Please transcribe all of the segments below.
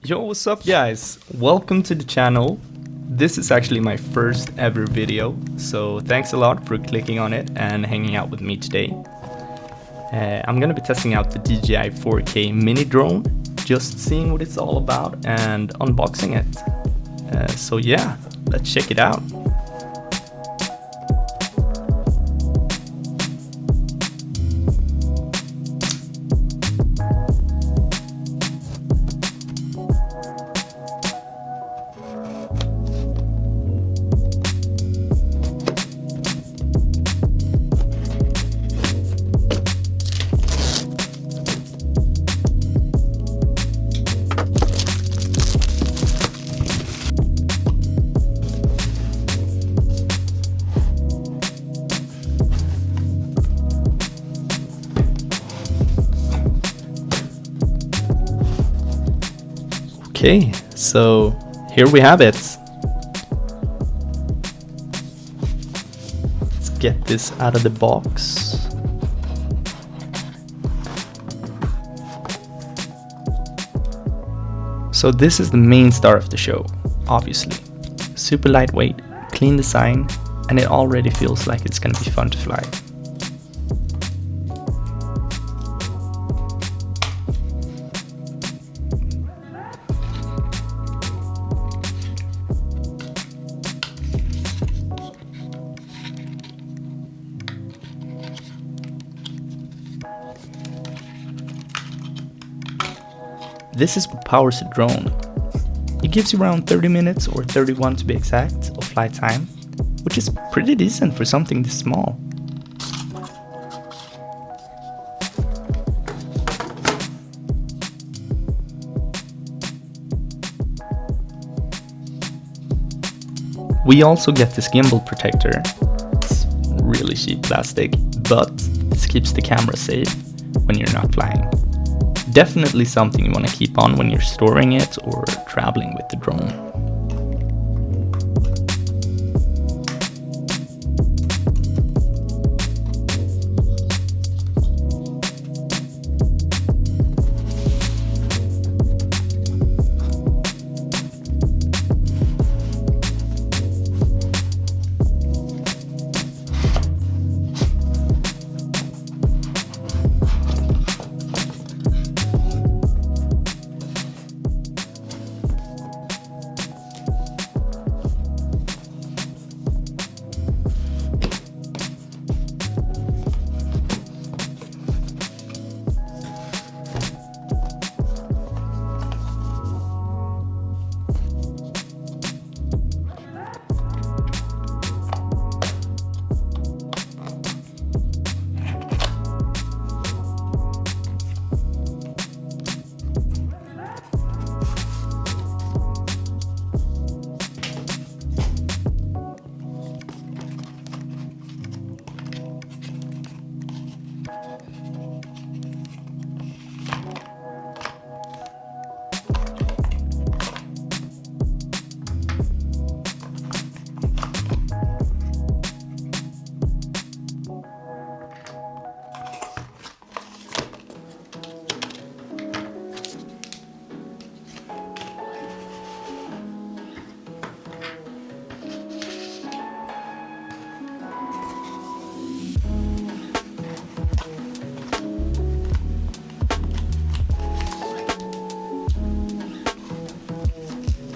Yo, what's up guys? Welcome to the channel. This is actually my first ever video, so thanks a lot for clicking on it and hanging out with me today. I'm gonna be testing out the DJI 4K Mini drone, just seeing what it's all about and unboxing it. So yeah, let's check it out. Okay, so here we have it. Let's get this out of the box. So this is the main star of the show, obviously. Super lightweight, clean design, and it already feels like it's gonna be fun to fly. This is what powers the drone. It gives you around 30 minutes, or 31 to be exact, of flight time, which is pretty decent for something this small. We also get this gimbal protector. It's really cheap plastic, but it keeps the camera safe when you're not flying. Definitely something you want to keep on when you're storing it or traveling with the drone.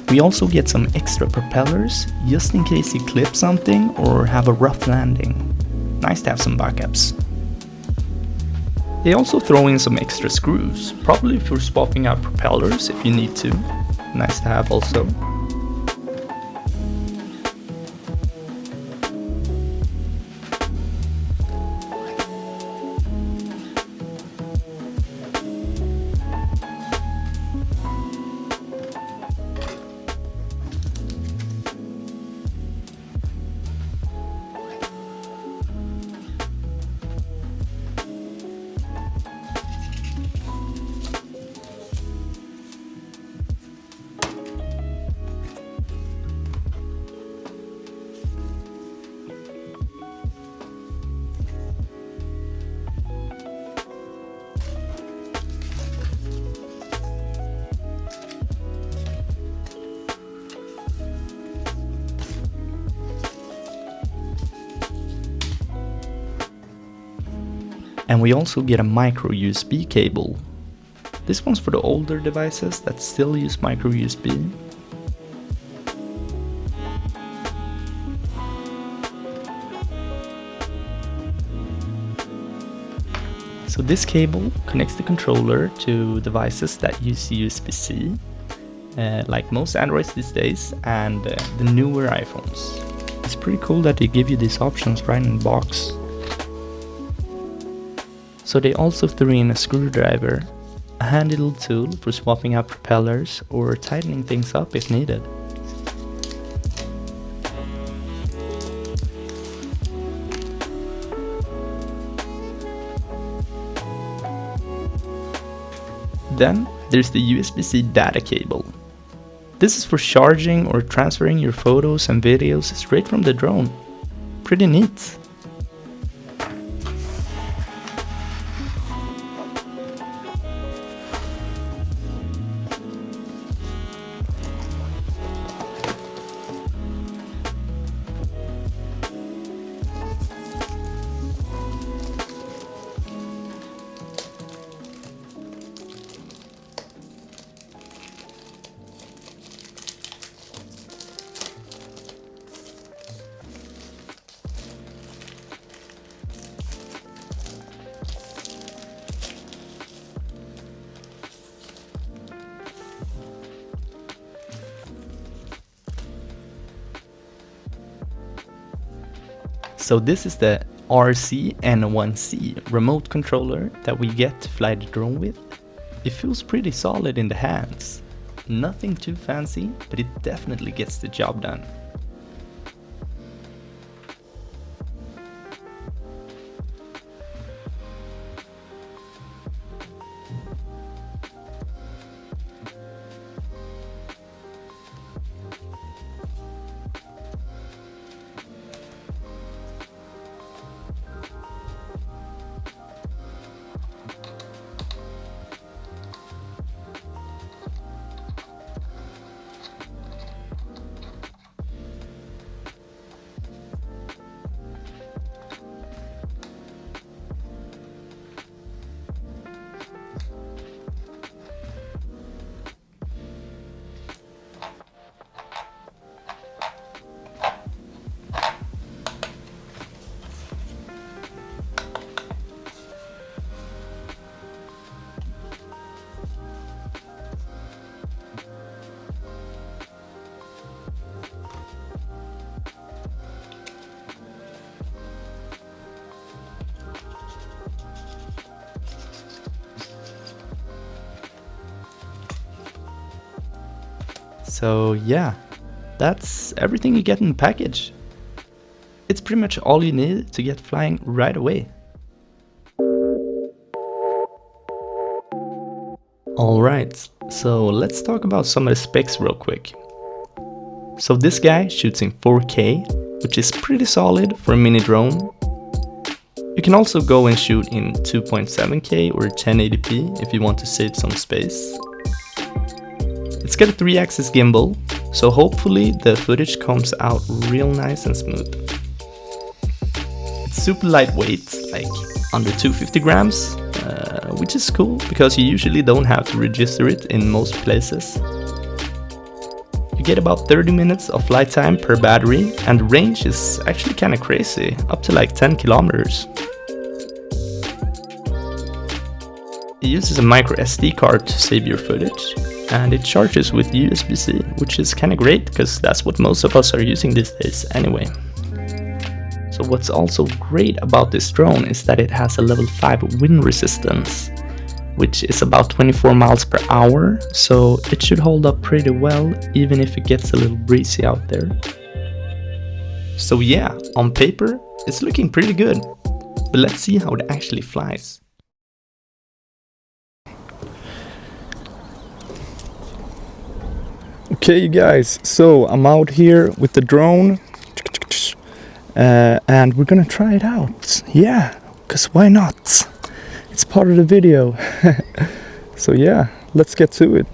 We also get some extra propellers, just in case you clip something or have a rough landing. Nice to have some backups. They also throw in some extra screws, probably for swapping out propellers if you need to. Nice to have also. And we also get a micro USB cable. This one's for the older devices that still use micro USB. So this cable connects the controller to devices that use USB-C, like most Androids these days, and the newer iPhones. It's pretty cool that they give you these options right in the box. So they also threw in a screwdriver, a handy little tool for swapping out propellers or tightening things up if needed. Then there's the USB-C data cable. This is for charging or transferring your photos and videos straight from the drone. Pretty neat. So this is the RC-N1C remote controller that we get to fly the drone with. It feels pretty solid in the hands. Nothing too fancy, but it definitely gets the job done. So yeah, that's everything you get in the package. It's pretty much all you need to get flying right away. Alright, so let's talk about some of the specs real quick. So this guy shoots in 4K, which is pretty solid for a mini drone. You can also go and shoot in 2.7K or 1080p if you want to save some space. It's got a 3-axis gimbal, so hopefully the footage comes out real nice and smooth. It's super lightweight, like under 250 grams, which is cool because you usually don't have to register it in most places. You get about 30 minutes of flight time per battery, and the range is actually kinda crazy, up to like 10 kilometers. It uses a micro SD card to save your footage, and it charges with USB-C, which is kinda great because that's what most of us are using these days anyway. So what's also great about this drone is that it has a level 5 wind resistance, which is about 24 miles per hour, so it should hold up pretty well even if it gets a little breezy out there. So yeah, on paper, it's looking pretty good, but let's see how it actually flies. Okay you guys, so I'm out here with the drone and we're gonna try it out. Yeah, because why not? It's part of the video. So yeah, let's get to it.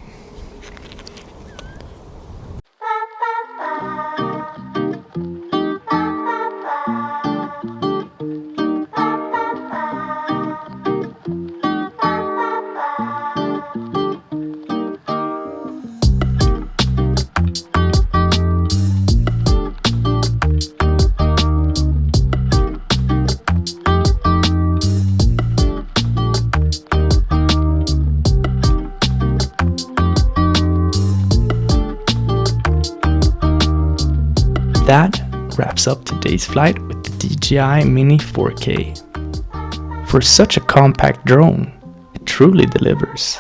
that wraps up today's flight with the DJI Mini 4K. For such a compact drone, it truly delivers.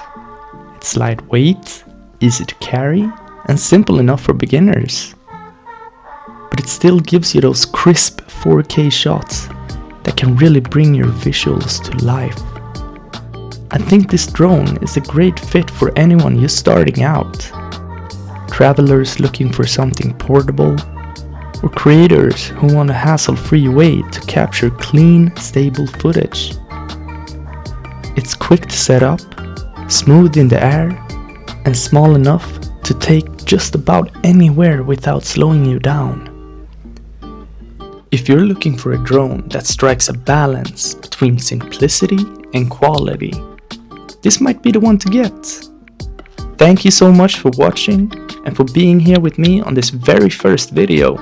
It's lightweight, easy to carry, and simple enough for beginners. But it still gives you those crisp 4K shots that can really bring your visuals to life. I think this drone is a great fit for anyone just starting out. Travelers looking for something portable, or creators who want a hassle-free way to capture clean, stable footage. It's quick to set up, smooth in the air, and small enough to take just about anywhere without slowing you down. If you're looking for a drone that strikes a balance between simplicity and quality, this might be the one to get. Thank you so much for watching and for being here with me on this very first video.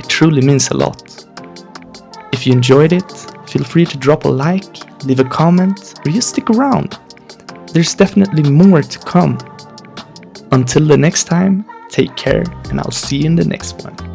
It truly means a lot. If you enjoyed it, feel free to drop a like, leave a comment, or just stick around. There's definitely more to come. Until the next time, take care, and I'll see you in the next one.